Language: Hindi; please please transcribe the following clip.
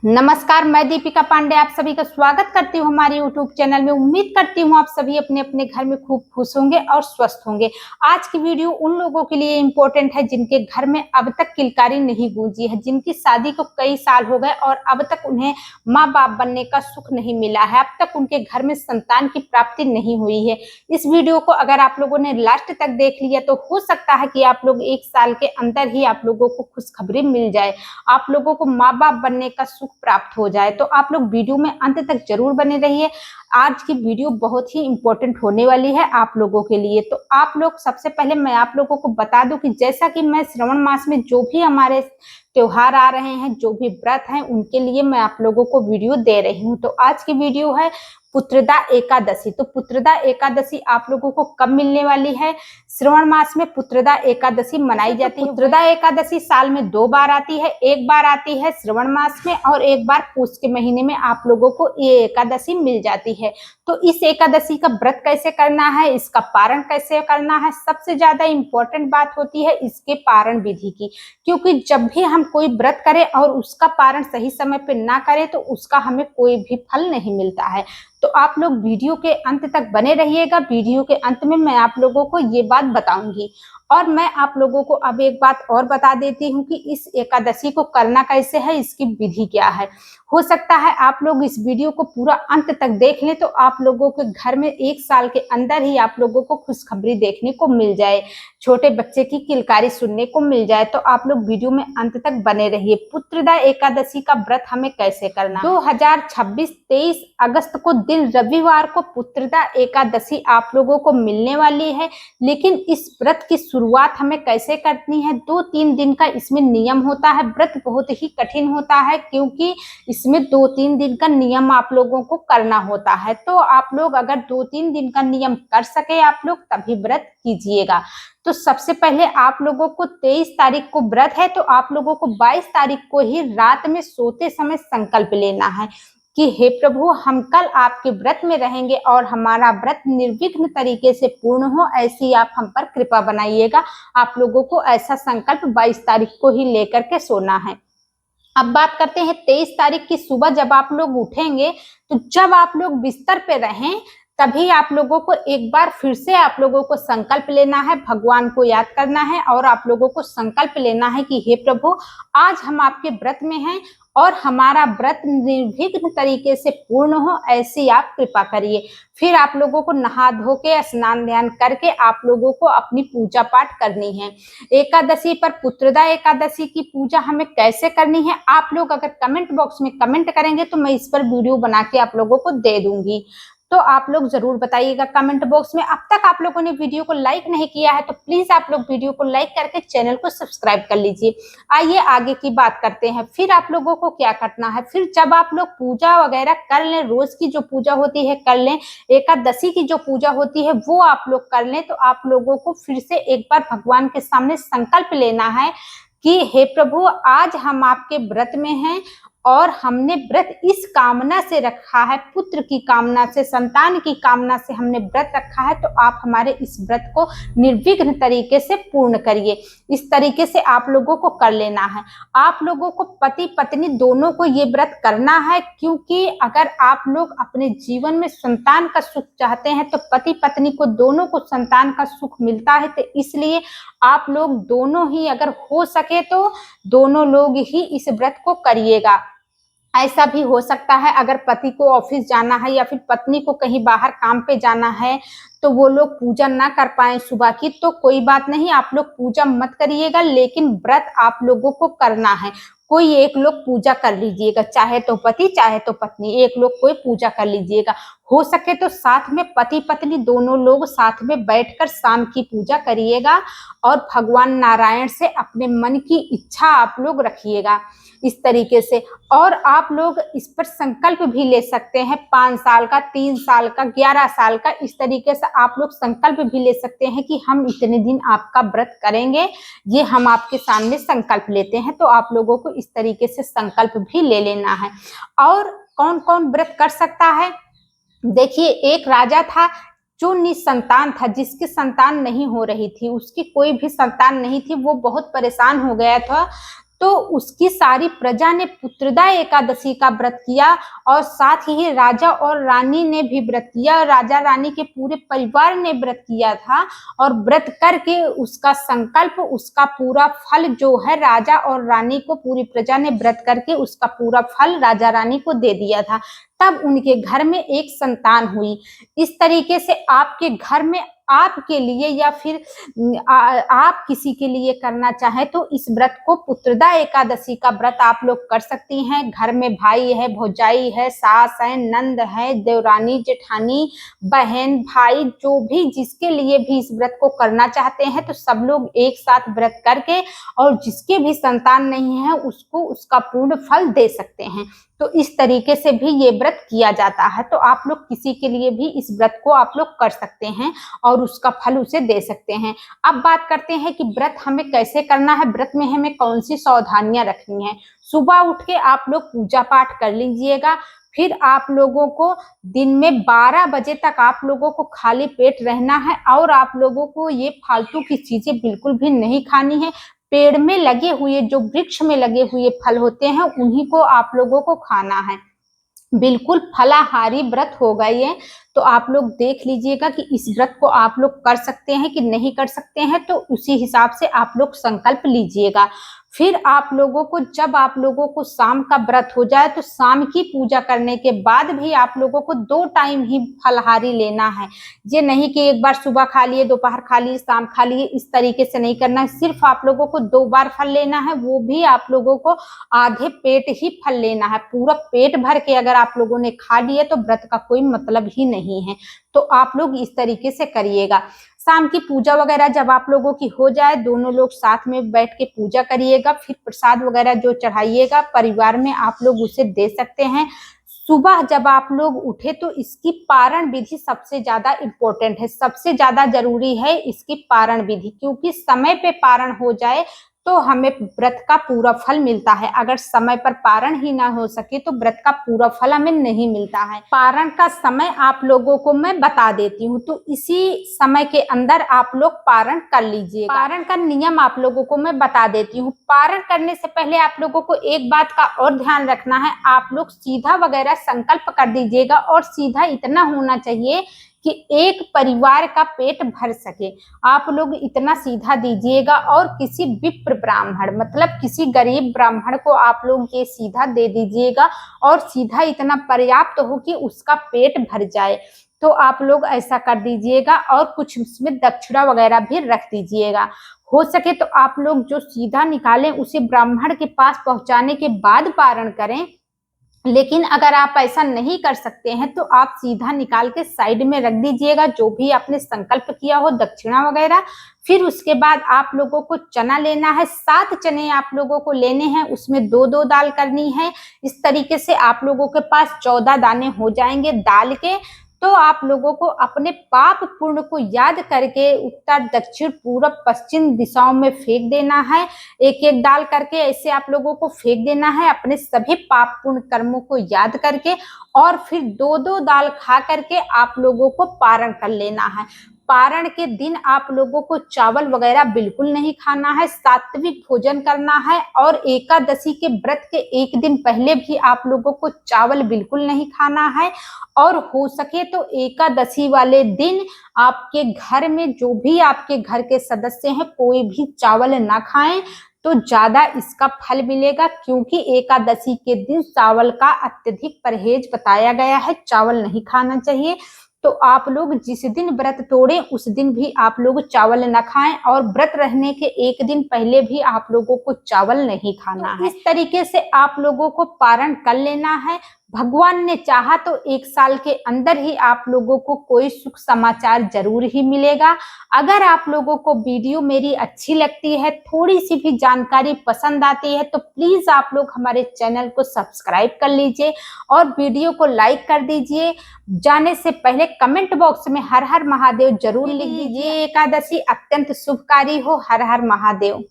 नमस्कार, मैं दीपिका पांडे आप सभी का स्वागत करती हूँ हमारे YouTube चैनल में। उम्मीद करती हूँ आप सभी अपने अपने घर में खूब खुश होंगे और स्वस्थ होंगे। आज की वीडियो उन लोगों के लिए इम्पोर्टेंट है जिनके घर में अब तक किलकारी नहीं गूंजी है, जिनकी शादी को कई साल हो गए और अब तक उन्हें माँ बाप बनने का सुख नहीं मिला है, अब तक उनके घर में संतान की प्राप्ति नहीं हुई है। इस वीडियो को अगर आप लोगों ने लास्ट तक देख लिया तो हो सकता है कि आप लोग 1 साल के अंदर ही आप लोगों को खुशखबरी मिल जाए, आप लोगों को माँ बाप बनने का सुख प्राप्त हो जाए। तो आप लोग वीडियो में अंत तक जरूर बने रहिए। आज की वीडियो बहुत ही इंपॉर्टेंट होने वाली है आप लोगों के लिए। तो आप लोग सबसे पहले मैं आप लोगों को बता दूं कि जैसा कि मैं श्रावण मास में जो भी हमारे त्योहार आ रहे हैं, जो भी व्रत हैं, उनके लिए मैं आप लोगों को वीडियो दे रही हूँ। तो आज की वीडियो है पुत्रदा एकादशी। तो पुत्रदा एकादशी आप लोगों को कब मिलने वाली है? श्रावण मास में पुत्रदा एकादशी मनाई जाती है। पुत्रदा एकादशी साल में 2 बार आती है, एक बार आती है श्रावण मास में और एक बार पूष के महीने में आप लोगों को ये एकादशी मिल जाती है। तो इस एकादशी का व्रत कैसे करना है, इसका पारण कैसे करना है, सबसे ज्यादा इंपॉर्टेंट बात होती है इसके पारण विधि की। क्योंकि जब भी हम कोई व्रत करें और उसका पारण सही समय पे ना करें तो उसका हमें कोई भी फल नहीं मिलता है। तो आप लोग वीडियो के अंत तक बने रहिएगा। वीडियो के अंत में मैं आप लोगों को ये बात बताऊंगी। और मैं आप लोगों को अब एक बात और बता देती हूँ कि इस एकादशी को करना कैसे है, इसकी विधि क्या है। हो सकता है आप लोग इस वीडियो को पूरा अंत तक देख लें तो आप लोगों के घर में 1 साल के अंदर ही आप लोगों को खुशखबरी देखने को मिल जाए, छोटे बच्चे की किलकारी सुनने को मिल जाए। तो आप लोग वीडियो में अंत तक बने रहिए। पुत्रदा एकादशी का व्रत हमें कैसे करना है? 2026 23 अगस्त को दिन रविवार को पुत्रदा एकादशी आप लोगों को मिलने वाली है। लेकिन इस व्रत की शुरुआत हमें कैसे करनी है? 2-3 दिन का इसमें नियम होता है। व्रत बहुत ही कठिन होता है क्योंकि इसमें 2-3 दिन का नियम आप लोगों को करना होता है। तो आप लोग अगर 2-3 दिन का नियम कर सके आप लोग तभी व्रत कीजिएगा। तो सबसे पहले आप लोगों को 23 तारीख को व्रत है तो आप लोगों को 22 तारीख को ही रात में सोते समय संकल्प लेना है कि हे प्रभु, हम कल आपके व्रत में रहेंगे और हमारा व्रत निर्विघ्न तरीके से पूर्ण हो, ऐसी आप हम पर कृपा बनाइएगा। आप लोगों को ऐसा संकल्प 22 तारीख को ही लेकर के सोना है। अब बात करते हैं 23 तारीख की सुबह जब आप लोग उठेंगे तो जब आप लोग बिस्तर पे रहें तभी आप लोगों को एक बार फिर से आप लोगों को संकल्प लेना है, भगवान को याद करना है और आप लोगों को संकल्प लेना है कि हे प्रभु, आज हम आपके व्रत में हैं और हमारा व्रत निर्विघ्न तरीके से पूर्ण हो, ऐसी आप कृपा करिए। फिर आप लोगों को नहा धो के स्नान ध्यान करके आप लोगों को अपनी पूजा पाठ करनी है। एकादशी पर पुत्रदा एकादशी की पूजा हमें कैसे करनी है, आप लोग अगर कमेंट बॉक्स में कमेंट करेंगे तो मैं इस पर वीडियो बना के आप लोगों को दे दूंगी। तो आप लोग जरूर बताइएगा कमेंट बॉक्स में। अब तक आप लोगों ने वीडियो को लाइक नहीं किया है तो प्लीज आप लोग वीडियो को लाइक करके चैनल को सब्सक्राइब कर लीजिए। आइए आगे की बात करते हैं। फिर आप लोगों को क्या करना है? फिर जब आप लोग पूजा वगैरह कर लें, रोज की जो पूजा होती है कर लें, एकादशी की जो पूजा होती है वो आप लोग कर लें, तो आप लोगों को फिर से एक बार भगवान के सामने संकल्प लेना है कि हे प्रभु, आज हम आपके व्रत में हैं और हमने व्रत इस कामना से रखा है, पुत्र की कामना से, संतान की कामना से हमने व्रत रखा है, तो आप हमारे इस व्रत को निर्विघ्न तरीके से पूर्ण करिए। इस तरीके से आप लोगों को कर लेना है। आप लोगों को पति पत्नी दोनों को ये व्रत करना है क्योंकि अगर आप लोग अपने जीवन में संतान का सुख चाहते हैं तो पति पत्नी को दोनों को संतान का सुख मिलता है। तो इसलिए आप लोग दोनों ही अगर हो सके तो दोनों लोग ही इस व्रत को करिएगा। ऐसा भी हो सकता है अगर पति को ऑफिस जाना है या फिर पत्नी को कहीं बाहर काम पे जाना है तो वो लोग पूजा ना कर पाए सुबह की, तो कोई बात नहीं, आप लोग पूजा मत करिएगा, लेकिन व्रत आप लोगों को करना है। कोई एक लोग पूजा कर लीजिएगा, चाहे तो पति चाहे तो पत्नी, एक लोग कोई पूजा कर लीजिएगा। हो सके तो साथ में पति पत्नी दोनों लोग साथ में बैठकर शाम की पूजा करिएगा और भगवान नारायण से अपने मन की इच्छा आप लोग रखिएगा इस तरीके से। और आप लोग इस पर संकल्प भी ले सकते हैं, 5 साल का, 3 साल का, 11 साल का, इस तरीके से आप लोग संकल्प भी ले सकते हैं कि हम इतने दिन आपका व्रत करेंगे, ये हम आपके सामने संकल्प लेते हैं। तो आप लोगों को इस तरीके से संकल्प भी ले लेना है। और कौन कौन व्रत कर सकता है? देखिए, एक राजा था जो निसंतान था, जिसकी संतान नहीं हो रही थी, उसकी कोई भी संतान नहीं थी, वो बहुत परेशान हो गया था। तो उसकी सारी प्रजा ने पुत्रदा एकादशी का व्रत किया और साथ ही राजा और रानी ने भी व्रत किया और राजा रानी के पूरे परिवार ने व्रत किया था और व्रत करके उसका संकल्प, उसका पूरा फल जो है राजा और रानी को, पूरी प्रजा ने व्रत करके उसका पूरा फल राजा रानी को दे दिया था। तब उनके घर में एक संतान हुई। इस तरीके से आपके घर में आपके लिए या फिर आप किसी के लिए करना चाहे तो इस व्रत को पुत्रदा एकादशी का व्रत आप लोग कर सकती हैं। घर में भाई है, भौजाई है, सास है, नंद है, देवरानी, जेठानी, बहन, भाई, जो भी जिसके लिए भी इस व्रत को करना चाहते हैं तो सब लोग एक साथ व्रत करके और जिसके भी संतान नहीं है उसको उसका पूर्ण फल दे सकते हैं। तो इस तरीके से भी ये व्रत किया जाता है। तो आप लोग किसी के लिए भी इस व्रत को आप लोग कर सकते हैं और उसका फल उसे दे सकते हैं। अब बात करते हैं कि व्रत हमें कैसे करना है, व्रत में हमें कौन सी सावधानियां रखनी है। सुबह उठ के आप लोग पूजा पाठ कर लीजिएगा। फिर आप लोगों को दिन में 12 बजे तक आप लोगों को खाली पेट रहना है और आप लोगों को ये फालतू की चीजें बिल्कुल भी नहीं खानी है। पेड़ में लगे हुए, जो वृक्ष में लगे हुए फल होते हैं उन्हीं को आप लोगों को खाना है। बिल्कुल फलाहारी व्रत होगा ये। तो आप लोग देख लीजिएगा कि इस व्रत को आप लोग कर सकते हैं कि नहीं कर सकते हैं, तो उसी हिसाब से आप लोग संकल्प लीजिएगा। फिर आप लोगों को, जब आप लोगों को शाम का व्रत हो जाए तो शाम की पूजा करने के बाद भी आप लोगों को 2 टाइम ही फलाहारी लेना है। ये नहीं कि एक बार सुबह खा लिए, दोपहर खा लिए, शाम खा लिए, इस तरीके से नहीं करना है। सिर्फ आप लोगों को 2 बार फल लेना है, वो भी आप लोगों को आधे पेट ही फल लेना है। पूरा पेट भर के अगर आप लोगों ने खा लिए तो व्रत का कोई मतलब ही नहीं है। तो आप लोग इस तरीके से करिएगा। शाम की पूजा वगैरह जब आप लोगों की हो जाए, दोनों लोग साथ में बैठ के पूजा करिएगा। फिर प्रसाद वगैरह जो चढ़ाइएगा परिवार में आप लोग उसे दे सकते हैं। सुबह जब आप लोग उठे तो इसकी पारण विधि सबसे ज्यादा इम्पोर्टेंट है, सबसे ज्यादा जरूरी है इसकी पारण विधि, क्योंकि समय पे पारण हो जाए तो हमें व्रत का पूरा फल मिलता है। अगर समय पर पारण ही ना हो सके तो व्रत का पूरा फल हमें नहीं मिलता है। पारण का समय आप लोगों को मैं बता देती हूँ, तो इसी समय के अंदर आप लोग पारण कर लीजिए। पारण का नियम आप लोगों को मैं बता देती हूँ। पारण करने से पहले आप लोगों को एक बात का और ध्यान रखना है, आप लोग सीधा वगैरह संकल्प कर दीजिएगा और सीधा इतना होना चाहिए कि एक परिवार का पेट भर सके। आप लोग इतना सीधा दीजिएगा और किसी विप्र ब्राह्मण, मतलब किसी गरीब ब्राह्मण को आप लोग ये सीधा दे दीजिएगा और सीधा इतना पर्याप्त हो कि उसका पेट भर जाए। तो आप लोग ऐसा कर दीजिएगा और कुछ उसमें दक्षिणा वगैरह भी रख दीजिएगा। हो सके तो आप लोग जो सीधा निकालें उसे ब्राह्मण के पास पहुंचाने के बाद पारण करें। लेकिन अगर आप ऐसा नहीं कर सकते हैं तो आप सीधा निकाल के साइड में रख दीजिएगा, जो भी आपने संकल्प किया हो, दक्षिणा वगैरह। फिर उसके बाद आप लोगों को चना लेना है, 7 चने आप लोगों को लेने हैं, उसमें 2-2 दाल करनी है। इस तरीके से आप लोगों के पास 14 दाने हो जाएंगे दाल के। तो आप लोगों को अपने पाप पुण्य को याद करके उत्तर, दक्षिण, पूर्व, पश्चिम दिशाओं में फेंक देना है। एक एक दाल करके ऐसे आप लोगों को फेंक देना है अपने सभी पाप पुण्य कर्मों को याद करके, और फिर 2-2 दाल खा करके आप लोगों को पारण कर लेना है। पारण के दिन आप लोगों को चावल वगैरह बिल्कुल नहीं खाना है, सात्विक भोजन करना है। और एकादशी के व्रत के एक दिन पहले भी आप लोगों को चावल बिल्कुल नहीं खाना है। और हो सके तो एकादशी वाले दिन आपके घर में जो भी आपके घर के सदस्य हैं कोई भी चावल ना खाएं तो ज्यादा इसका फल मिलेगा, क्योंकि एकादशी के दिन चावल का अत्यधिक परहेज बताया गया है, चावल नहीं खाना चाहिए। तो आप लोग जिस दिन व्रत तोड़ें उस दिन भी आप लोग चावल न खाएं और व्रत रहने के एक दिन पहले भी आप लोगों को चावल नहीं खाना है। इस तरीके से आप लोगों को पारण कर लेना है। भगवान ने चाहा तो 1 साल के अंदर ही आप लोगों को कोई सुख समाचार जरूर ही मिलेगा। अगर आप लोगों को वीडियो मेरी अच्छी लगती है, थोड़ी सी भी जानकारी पसंद आती है, तो प्लीज आप लोग हमारे चैनल को सब्सक्राइब कर लीजिए और वीडियो को लाइक कर दीजिए। जाने से पहले कमेंट बॉक्स में हर हर महादेव जरूर लिख दीजिए। एकादशी अत्यंत शुभकारी हो। हर हर महादेव।